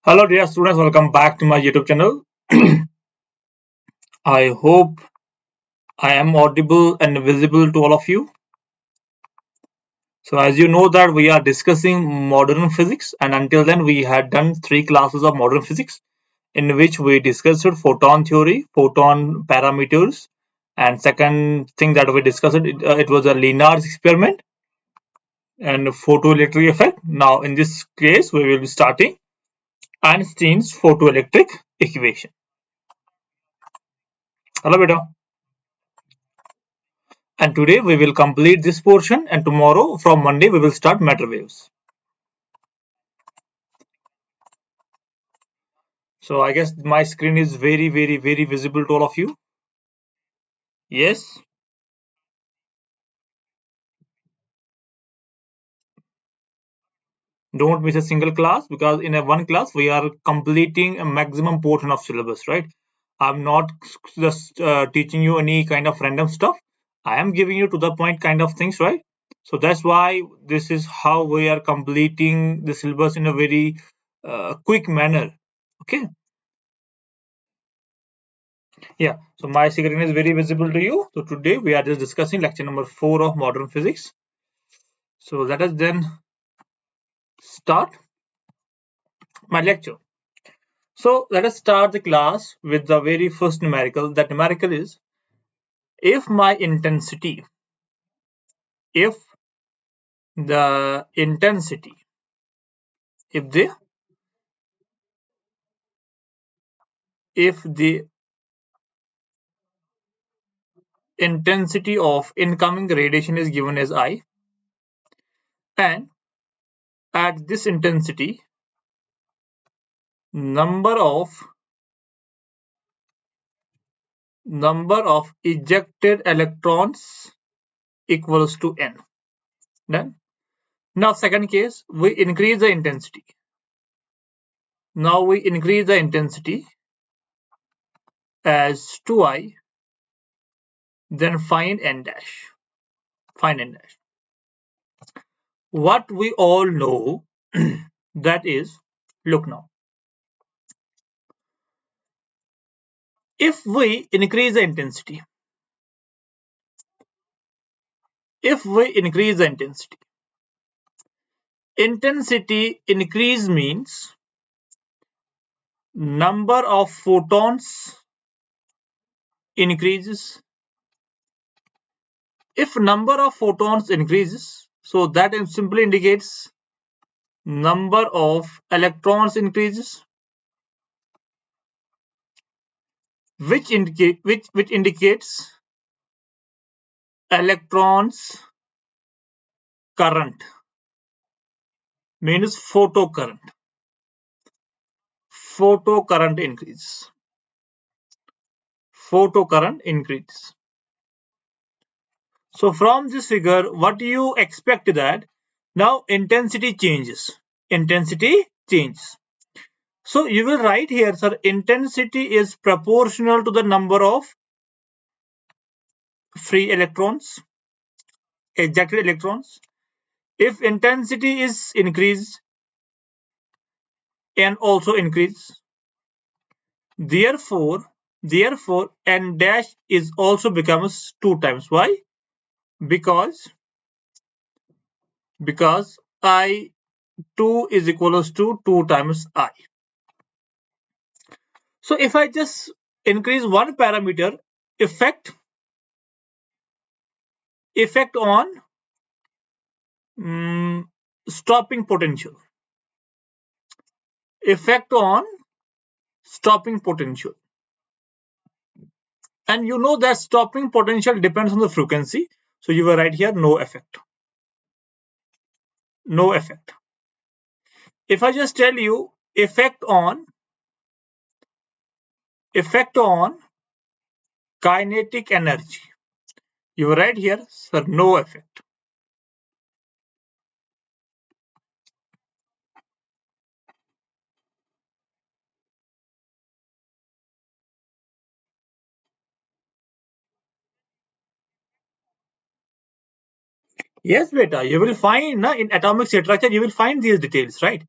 Hello dear students, welcome back to my YouTube channel. I hope I am audible and visible to all of you. So as you know that we are discussing modern physics, and until then we had done 3 classes of modern physics in which we discussed photon theory, photon parameters, and second thing that we discussed it was a linear experiment and photoelectric effect. Now in this case we will be starting Einstein's photoelectric equation. Hello beta. And today we will complete this portion, and tomorrow from Monday we will start matter waves. So I guess my screen is very visible to all of you. Yes. Don't miss a single class, because in a one class we are completing a maximum portion of syllabus, right? I'm not just teaching you any kind of random stuff. I am giving you to the point kind of things, right? So that's why this is how we are completing the syllabus in a very quick manner. Okay. Yeah, so my screen is very visible to you. So today we are just discussing lecture number 4 of modern physics. So let us then start my lecture. So let us start the class with the very first numerical. That numerical is, if my intensity, if the intensity, if the if the intensity of incoming radiation is given as I, and at this intensity number of ejected electrons equals to n. Done. Now second case, we increase the intensity. Now we increase the intensity as 2i, then find n dash. Find n dash. What we all know that is, look now. If we increase the intensity, intensity increase means number of photons increases. If number of photons increases, so that simply indicates number of electrons increases, which indicates electrons current, means photocurrent increase. So from this figure, what do you expect? That now intensity changes. So you will write here, sir, intensity is proportional to the number of free electrons, ejected electrons. If intensity is increased, n also increase. Therefore, n dash is also becomes 2 times. Why? Because I2 is equals to 2 times I. So if I just increase one parameter, effect on stopping potential. Effect on stopping potential. And you know that stopping potential depends on the frequency. So you will write here no effect. No effect. If I just tell you effect on kinetic energy, you will write here, sir, no effect. Yes, beta, you will find in atomic structure, you will find these details, right?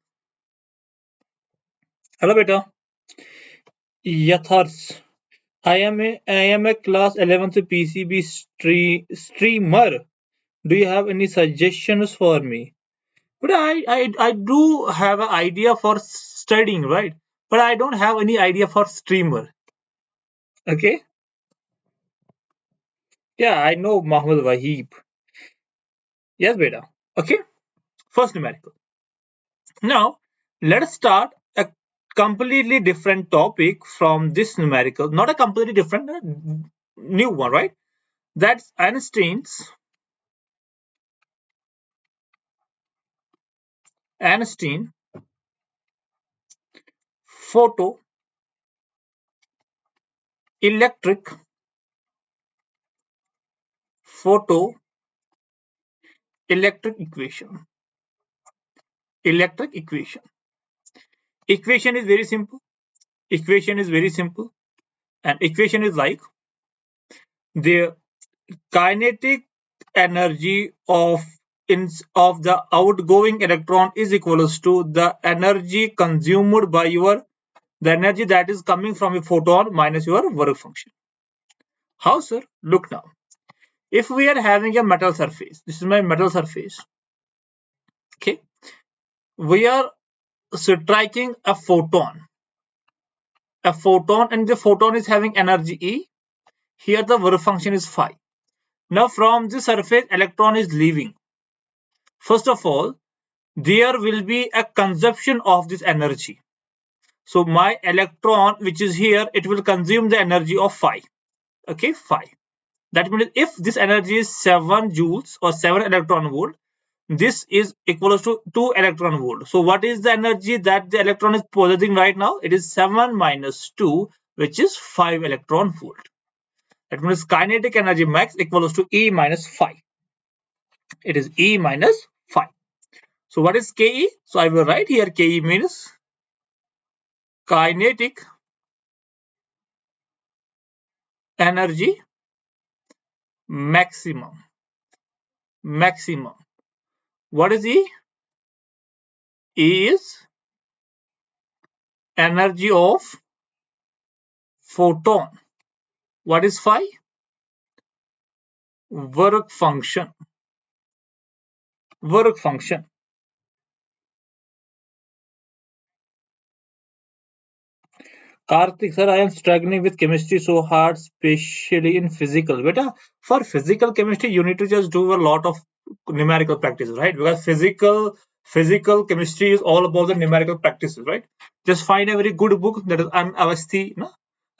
Hello, beta. Yathars. I am a class 11th PCB streamer. Do you have any suggestions for me? But I do have an idea for studying, right? But I don't have any idea for streamer. Okay? Yeah, I know Muhammad Wahib. Yes, beta. Okay? First numerical. Now, let's start a completely different topic from this numerical. Not a completely different, new one, right? That's Einstein photoelectric photoelectric equation. Electric equation. Equation is very simple. Equation is very simple. And equation is like the kinetic energy of the outgoing electron is equals to the energy consumed by the energy that is coming from a photon minus your work function. How, sir? Look now. If we are having a metal surface, this is my metal surface. Okay, we are striking a photon, and the photon is having energy E. Here the work function is phi. Now from this surface, electron is leaving. First of all, there will be a consumption of this energy. So my electron, which is here, it will consume the energy of phi. Okay, phi. That means if this energy is 7 joules or 7 electron volt, this is equal to 2 electron volt. So what is the energy that the electron is possessing right now? It is 7 minus 2, which is 5 electron volt. That means kinetic energy max equals to E minus phi. It is E minus phi. So what is Ke? So I will write here Ke means kinetic energy maximum. Maximum. What is E? E is energy of photon. What is phi? Work function. Work function. Karthik sir, I am struggling with chemistry so hard, especially in physical. Beta, for physical chemistry, you need to just do a lot of numerical practices, right? Because physical chemistry is all about the numerical practices, right? Just find a very good book that is Anavasti, no?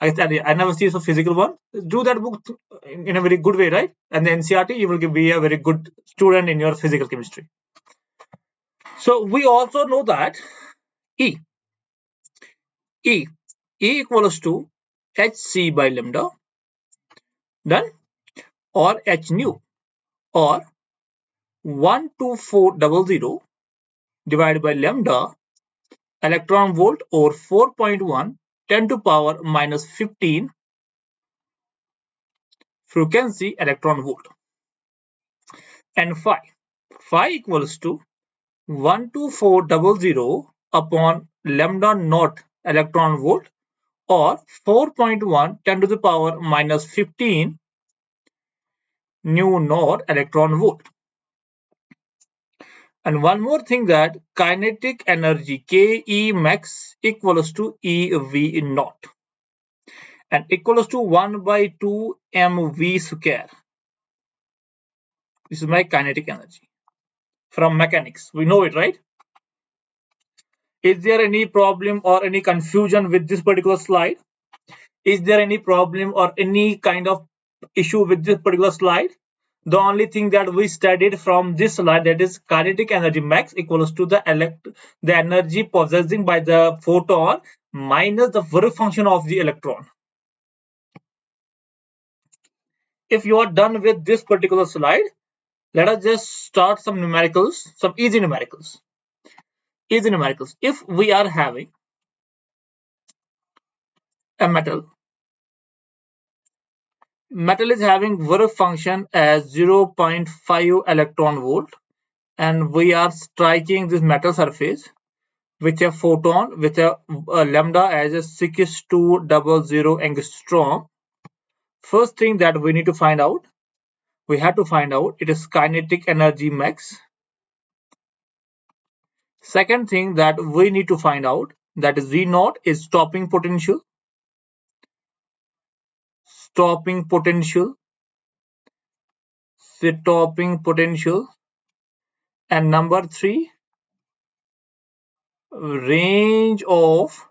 Anavasti is a physical one. Do that book in a very good way, right? And the NCRT, you will be a very good student in your physical chemistry. So we also know that E equals to hc by lambda, done, or h nu, or 12400 divided by lambda electron volt, or 4.1 10 to power minus 15 frequency electron volt. And phi equals to 12400 upon lambda naught electron volt, or 4.1 10 to the power minus 15 nu naught electron volt. And one more thing, that kinetic energy Ke max equals to EV naught, and equals to 1 by 2 mv square. This is my kinetic energy from mechanics. We know it, right? Is there any problem or any confusion with this particular slide? Is there any problem or any kind of issue with this particular slide? The only thing that we studied from this slide, that is kinetic energy max equals to the energy possessing by the photon minus the work function of the electron. If you are done with this particular slide, let us just start some numericals, some easy numericals. Easy numericals. If we are having a metal is having work function as 0.5 electron volt, and we are striking this metal surface with a photon with a lambda as a 6200 angstrom. First thing that we need to find out, we have to find out it is kinetic energy max. Second thing that we need to find out, that is V naught is stopping potential. Stopping potential. Stopping potential. And number 3, range of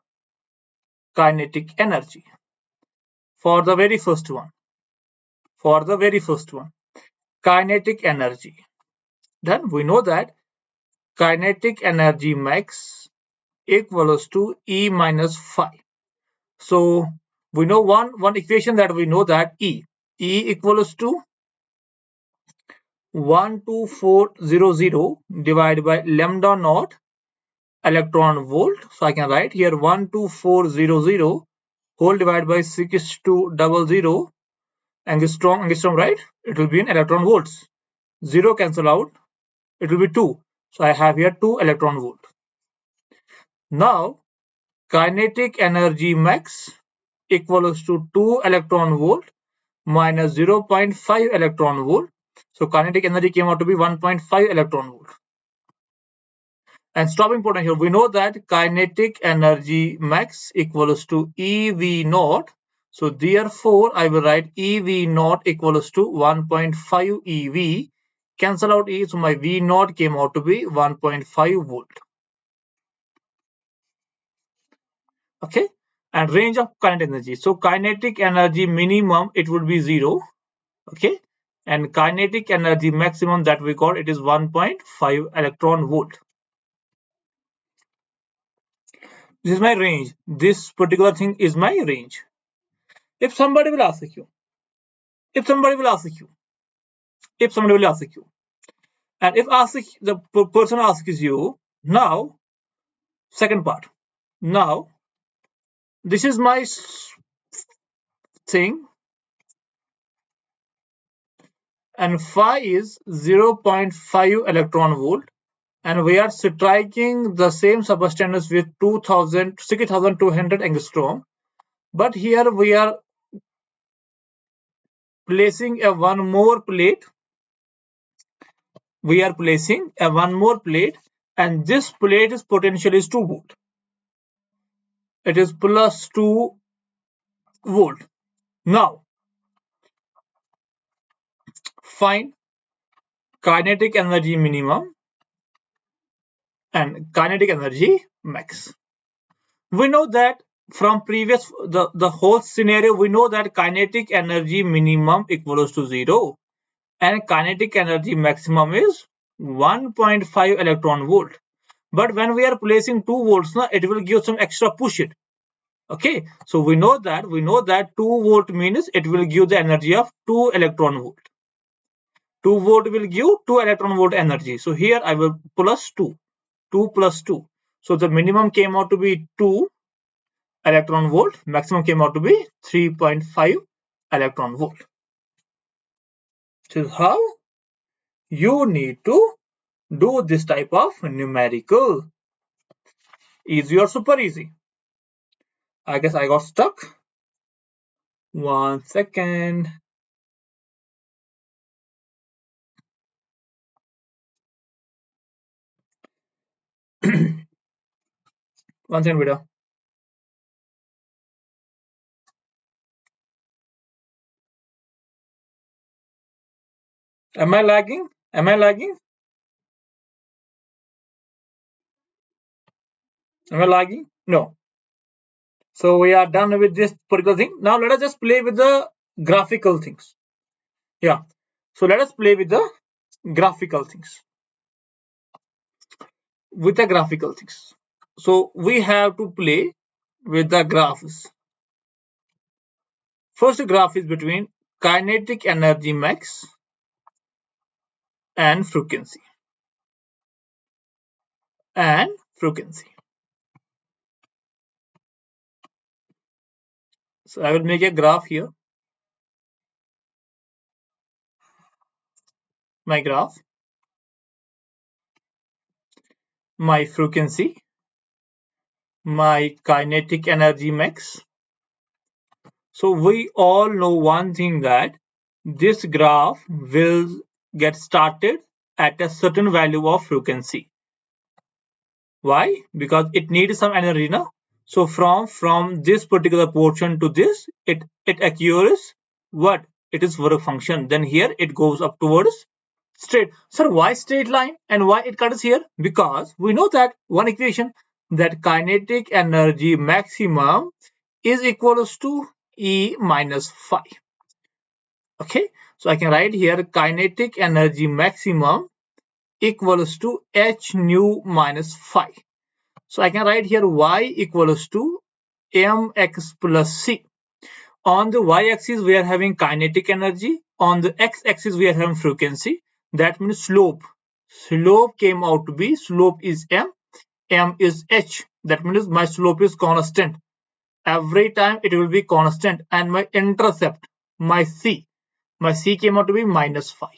kinetic energy. For the very first one. Kinetic energy. Then we know that kinetic energy max equals to E minus phi. So we know one equation that we know, that E equals to 12400 divided by lambda naught electron volt. So I can write here 12400 whole divided by 6200 angstrom, right? It will be in electron volts. 0 cancel out, it will be 2. So I have here 2 electron volt. Now kinetic energy max equals to 2 electron volt minus 0.5 electron volt. So kinetic energy came out to be 1.5 electron volt. And stopping potential, we know that kinetic energy max equals to EV naught. So therefore, I will write EV naught equals to 1.5 EV. Cancel out E, so my V naught came out to be 1.5 volt. Okay, and range of kinetic energy. So kinetic energy minimum, it would be 0. Okay, and kinetic energy maximum that we got, it is 1.5 electron volt. This is my range. This particular thing is my range. If somebody will ask you, and if the person asks you, now, second part, now, this is my thing, and phi is 0.5 electron volt, and we are striking the same substance with 6200 angstrom, but here we are placing one more plate, and this plate's potential is 2 volt. It is plus 2 volt. Now find kinetic energy minimum and kinetic energy max. We know that from previous the whole scenario, we know that kinetic energy minimum equals to 0 and kinetic energy maximum is 1.5 electron volt. But when we are placing 2 volts, it will give some extra push it. Okay, so we know that 2 volt means it will give the energy of 2 electron volt. 2 volt will give 2 electron volt energy. So here I will plus 2 plus 2. So the minimum came out to be 2 electron volt, maximum came out to be 3.5 electron volt. This is how you need to do this type of numerical. Easy or super easy? I guess I got stuck. 1 second. One second, Vida. Am I lagging? Am I lagging? No. So we are done with this particular thing. Now let us just play with the graphical things. Yeah. So let us play with the graphical things. So we have to play with the graphs. First graph is between kinetic energy max and frequency. So I will make a graph here. My graph, my frequency, my kinetic energy max. So we all know one thing, that this graph will get started at a certain value of frequency. Why? Because it needs some energy now. So from this particular portion to this, it occurs what? It is work function. Then here it goes up towards straight. Sir, why straight line and why it cuts here? Because we know that one equation, that kinetic energy maximum is equals to E minus phi. Okay, so I can write here kinetic energy maximum equals to h nu minus phi. So I can write here y equals to mx plus c. On the y-axis we are having kinetic energy. On the x-axis we are having frequency. That means slope. Slope came out to be, slope is m is h. That means my slope is constant. Every time it will be constant. And my intercept, my c came out to be minus phi.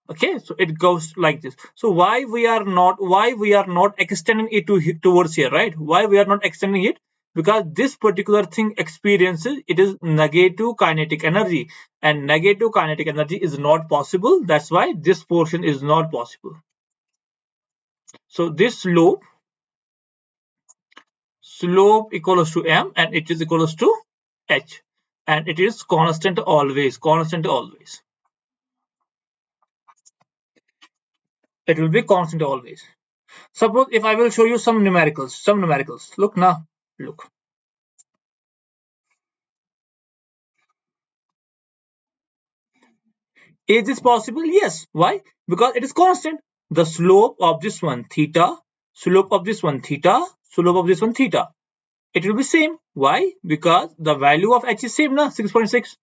Okay, so it goes like this. So why we are not extending it towards here, right? Why we are not extending it? Because this particular thing experiences, it is negative kinetic energy, and negative kinetic energy is not possible. That's why this portion is not possible. So this slope equals to m, and it is equals to h, and it is constant always. It will be constant always. Suppose if I will show you some numericals. Look now. Look. Is this possible? Yes. Why? Because it is constant. The slope of this one theta, slope of this one theta, slope of this one theta. It will be same. Why? Because the value of h is same na, 6.6.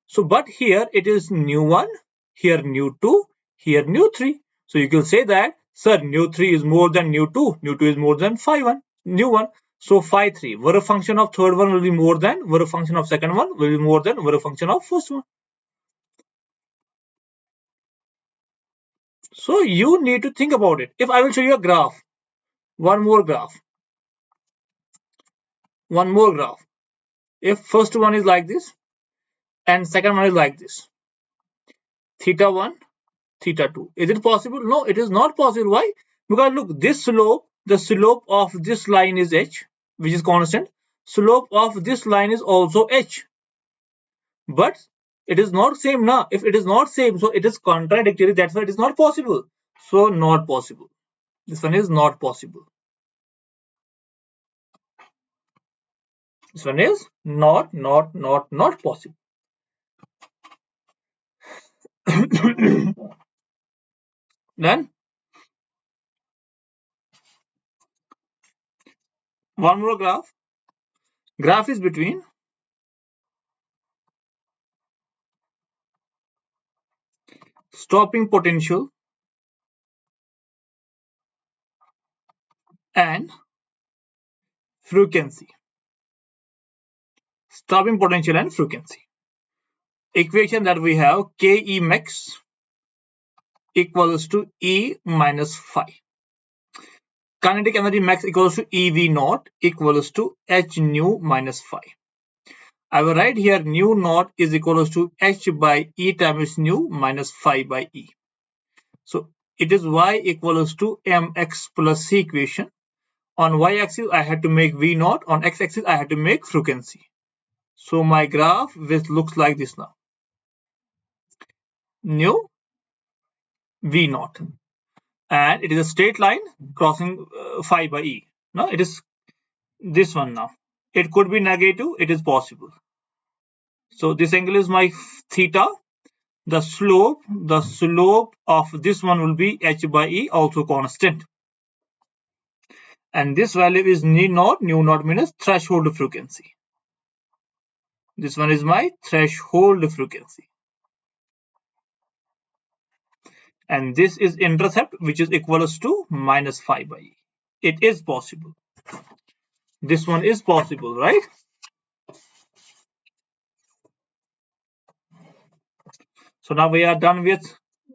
So but here it is nu1, here nu2, here nu3. So you can say that, sir, nu3 is more than nu2, nu2 is more than phi1, nu1. So phi 3, work function of third one will be more than work function of second one, will be more than work function of first one. So you need to think about it. If I will show you a graph, one more graph. If first one is like this and second one is like this, theta 1, theta 2. Is it possible? No, it is not possible. Why? Because look, this slope, the slope of this line is h, which is constant. Slope of this line is also h. But it is not same now. If it is not same, so it is contradictory. That's why it is not possible. So not possible. This one is not possible. This one is not possible. Then one more graph. Graph is between stopping potential and frequency. Stopping potential and frequency. Equation that we have, Ke max equals to E minus phi. Kinetic energy max equals to EV naught equals to H nu minus phi. I will write here nu naught is equals to H by E times nu minus phi by E. So it is Y equals to mx plus C equation. On y-axis I had to make V naught, on x-axis I had to make frequency. So my graph which looks like this now. Nu V naught, and it is a straight line crossing phi by E. Now it is this one now. It could be negative, it is possible. So this angle is my theta. The slope of this one will be h by E, also constant. And this value is nu naught means threshold frequency. This one is my threshold frequency. And this is intercept, which is equals to minus phi by E. It is possible. This one is possible, right? So now we are done with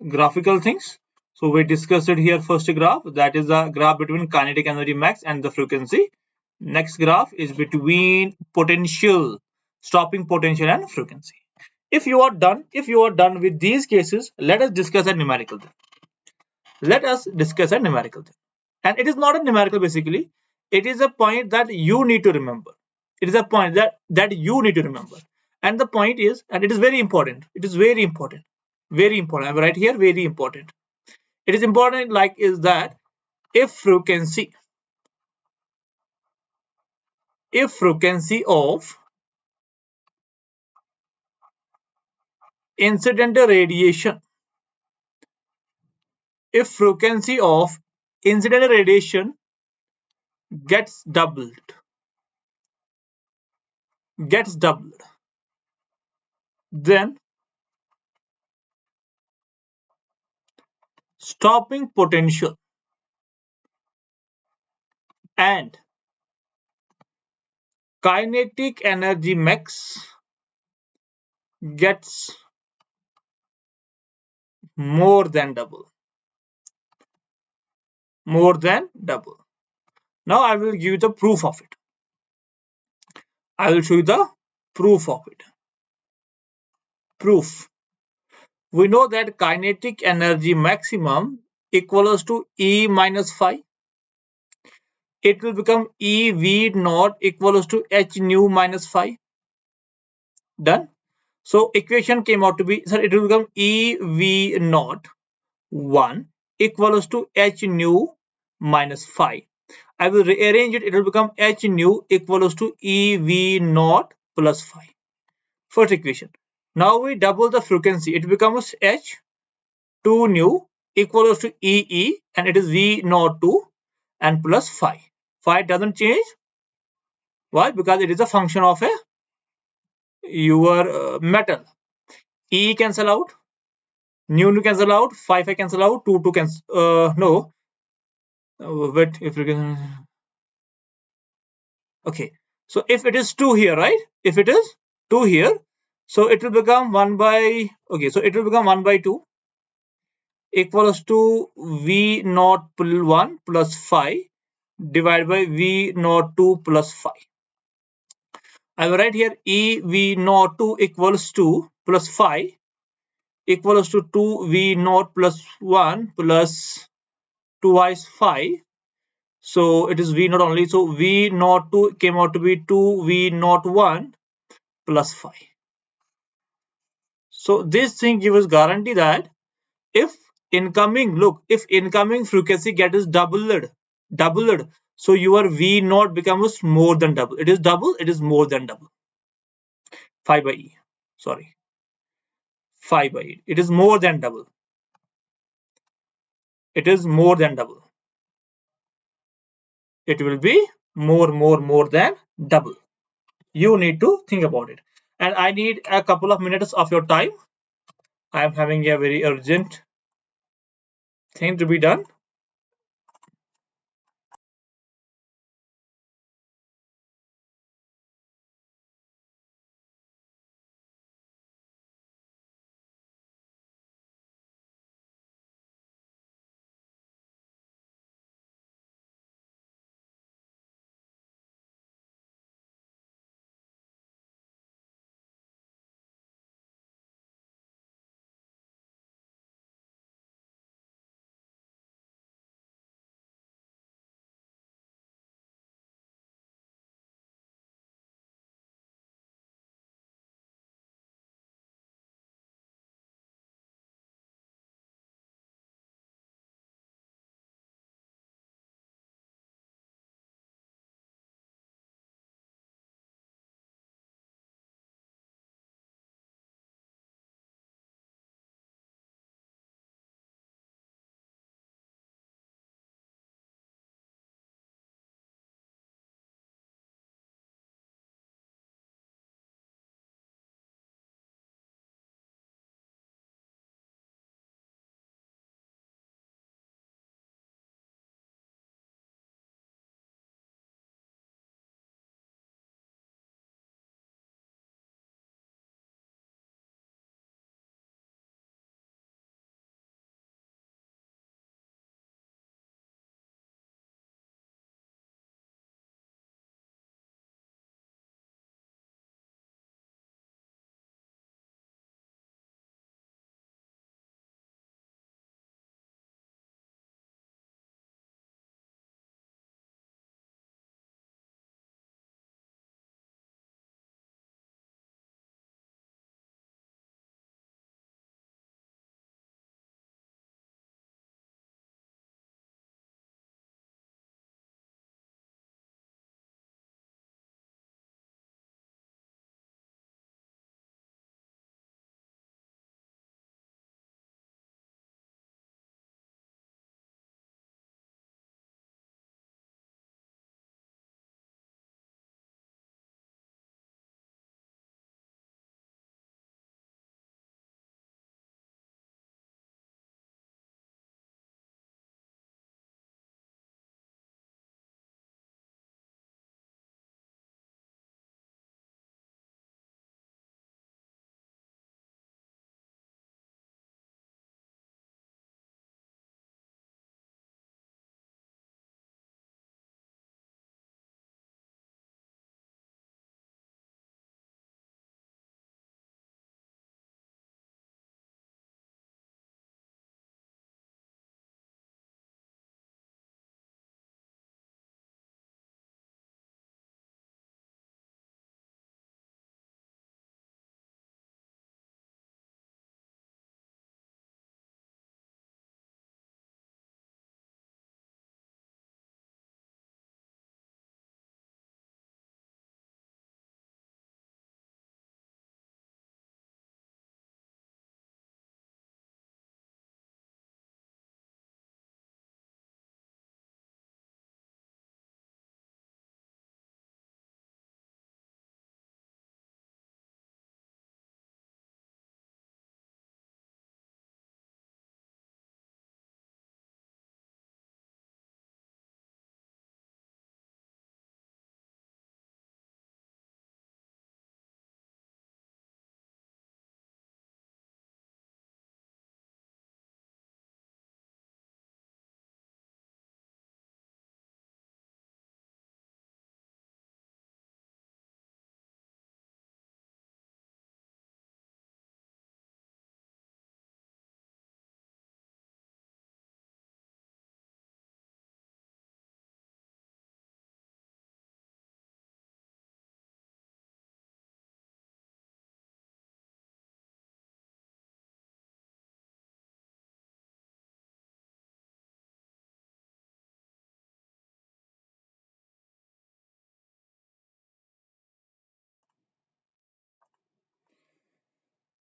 graphical things. So we discussed it here. First graph, that is the graph between kinetic energy max and the frequency. Next graph is between potential, stopping potential and frequency. If you are done with these cases, let us discuss a numerical thing. Let us discuss a numerical thing. And it is not a numerical basically. It is a point that you need to remember. It is a point that you need to remember. And the point is, and it is very important. It is very important. Very important. I'm right here, very important. It is important like is that if frequency of incident radiation, if frequency of incident radiation gets doubled, then stopping potential and kinetic energy max gets more than double. More than double. Now I will give you the proof of it. I will show you the proof of it. Proof. We know that kinetic energy maximum equals to E minus phi. It will become E V naught equals to H nu minus phi. Done. So equation came out to be, it will become E V naught 1 equals to H nu minus phi. I will rearrange it. It will become H nu equals to E V naught plus phi. First equation. Now we double the frequency. It becomes H 2 nu equals to E E, and it is V naught 2 and plus phi. Phi doesn't change. Why? Because it is a function of your metal. E cancel out. Nu cancel out. Phi cancel out. 2 cancel. No. Wait. If you can. Okay. So if it is 2 here, right? If it is 2 here, so it will become 1 by. Okay. So it will become 1 by 2 equals to V naught 1 plus phi divided by V naught 2 plus phi. I will write here E V naught 2 equals to plus phi equals to 2 V naught plus 1 plus twice phi. So it is V naught only. So V naught 2 came out to be 2 V naught 1 plus phi. So this thing gives us guarantee that if incoming frequency gets doubled, so your V naught becomes more than double. It is double, it is more than double. Phi by E. Sorry. Phi by E. It is more than double. It is more than double. It will be more than double. You need to think about it. And I need a couple of minutes of your time. I am having a very urgent thing to be done.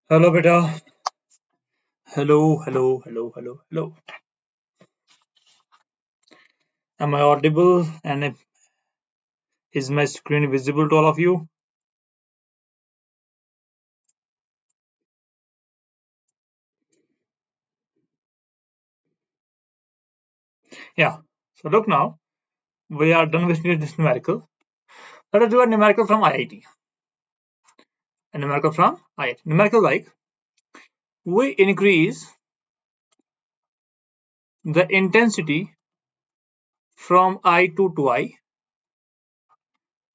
Hello, beta. Hello, hello, hello, hello, hello. Am I audible? And is my screen visible to all of you? Yeah. So look now, we are done with this numerical. Let us do a numerical from IIT. A numerical from IIT. Numerical like we increase the intensity from I2 to I.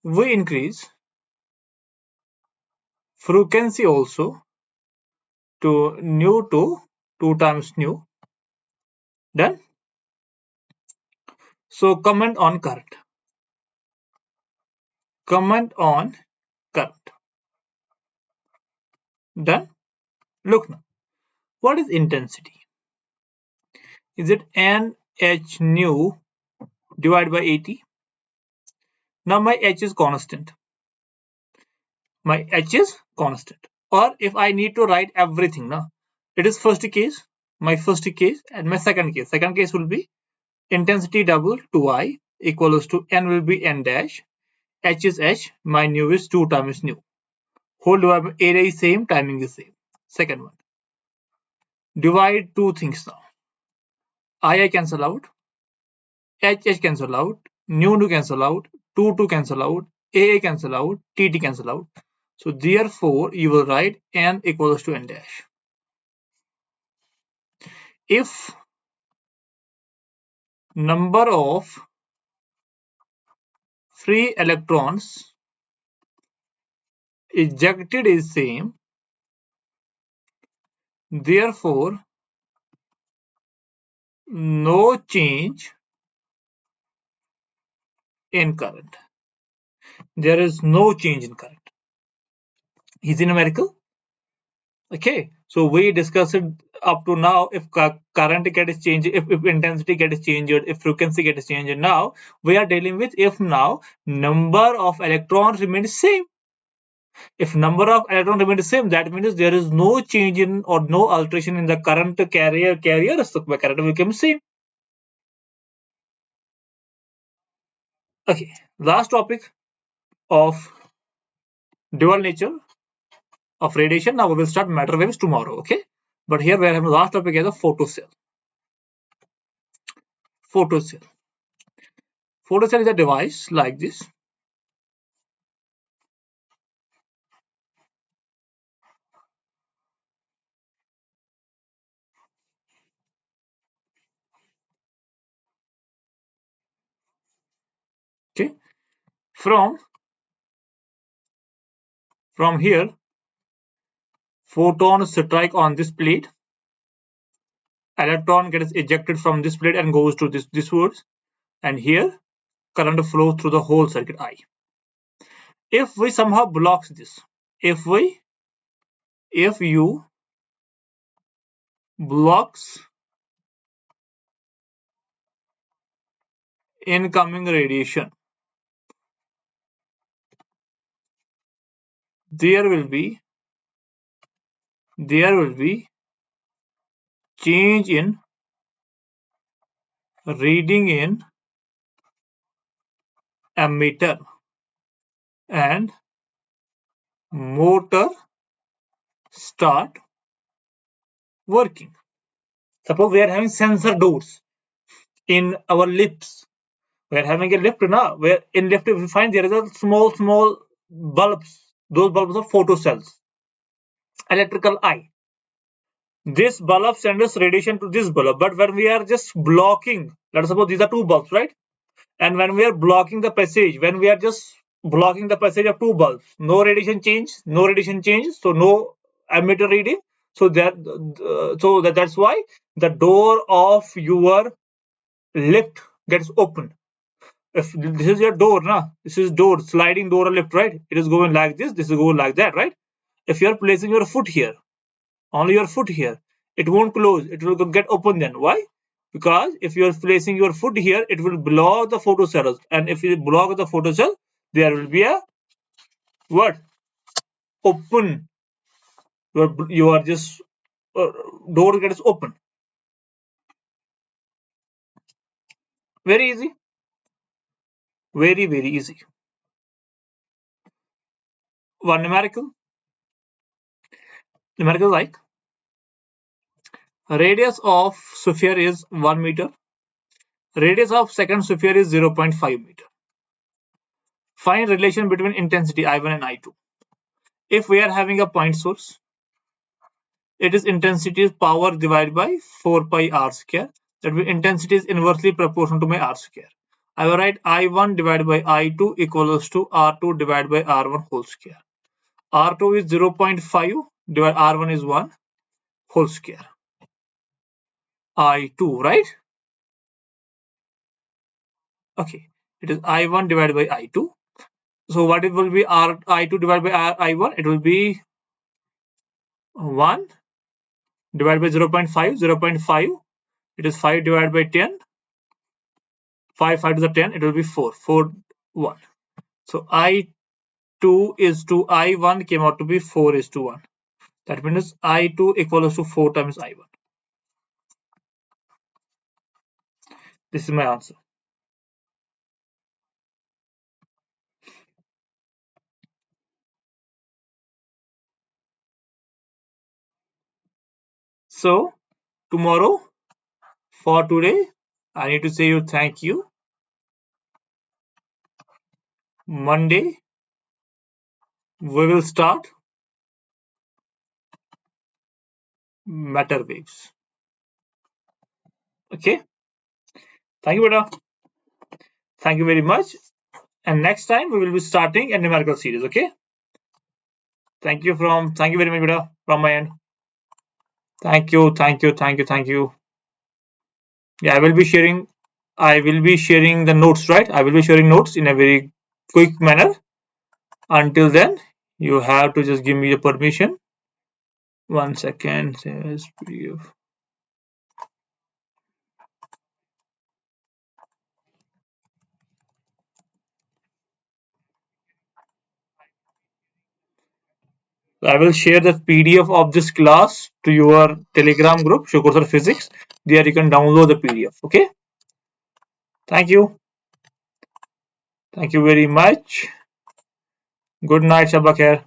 We increase frequency also to nu to 2 times nu. Done. So comment on current. Comment on current. Done. Look now. What is intensity? Is it NH nu divided by 80? Now my H is constant. My H is constant. Or if I need to write everything now, it is first case, my first case, and my second case. Second case will be intensity double 2I equals to N will be N dash. H is H, my nu is 2 times nu. Whole divided by area is same, timing is same. Second one. Divide two things now. I cancel out, H cancel out, nu cancel out, 2 cancel out, A cancel out, TT cancel out. So therefore you will write N equals to N dash. If number of free electrons ejected is same, therefore no change in current. There is no change in current. Is it numerical? Okay, so we discussed it up to now. If current gets changed, if intensity gets changed, if frequency gets changed, now we are dealing with if now number of electrons remains same. If number of electrons remains same, that means there is no change in or no alteration in the current carrier, so current will become same. Okay, last topic of dual nature of radiation. Now we will start matter waves tomorrow. Okay, but here we are having the last topic as a photocell. Photocell. Photocell is a device like this. Okay, from here, photons strike on this plate. Electron gets ejected from this plate and goes to this wards, and here current flows through the whole circuit I. If we somehow blocks this, if you blocks incoming radiation, there will be change in reading in emitter and motor start working. Suppose we are having sensor doors in our lips. We are having a lift now, where in lift we find there is a small bulbs. Those bulbs are photocells, electrical eye. This bulb sends radiation to this bulb, but when we are just blocking, let's suppose these are two bulbs, right? And when we are blocking the passage, when we are just blocking the passage of two bulbs, no radiation change, so no emitter reading. So that's why the door of your lift gets opened. If this is your door, this is door, sliding door or lift, right? It is going like this is going like that, right? If you are placing your foot here, only your foot here, it won't close, it will get open. Then why? Because if you are placing your foot here, it will block the photocells, and if you block the photocell, there will be a what? Open You are just door gets open. Very easy. Very, very easy. One numerical. Numerical like radius of sphere is 1 meter. Radius of second sphere is 0.5 meter. Find relation between intensity I1 and I2. If we are having a point source, it is intensity is power divided by 4 pi r square. That means intensity is inversely proportional to my r square. I will write I1 divided by I2 equals to R2 divided by R1 whole square. R2 is 0.5 divided R1 is 1 whole square. I2, right? Okay. It is I1 divided by I2. So what it will be I2 divided by I1? It will be 1 divided by 0.5. 0.5. It is 5 divided by 10. 5 to the 10. It will be 4. 4, 1. So I2 is to I1 came out to be 4 is to 1. That means I2 equals to 4 times I1. This is my answer. So tomorrow, for today, I need to say you thank you. Monday, we will start matter waves. Okay. Thank you, Beta. Thank you very much. And next time we will be starting a numerical series. Okay. Thank you very much, Beta, from my end. Thank you. Yeah, I will be sharing the notes, right? I will be sharing notes in a very quick manner. Until then, you have to just give me the permission. 1 second. I will share the PDF of this class to your Telegram group, Shukursar Physics. There you can download the PDF. Okay. Thank you. Thank you very much. Good night, Shabba Khair.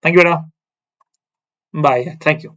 Thank you, Beta. Bye. Thank you.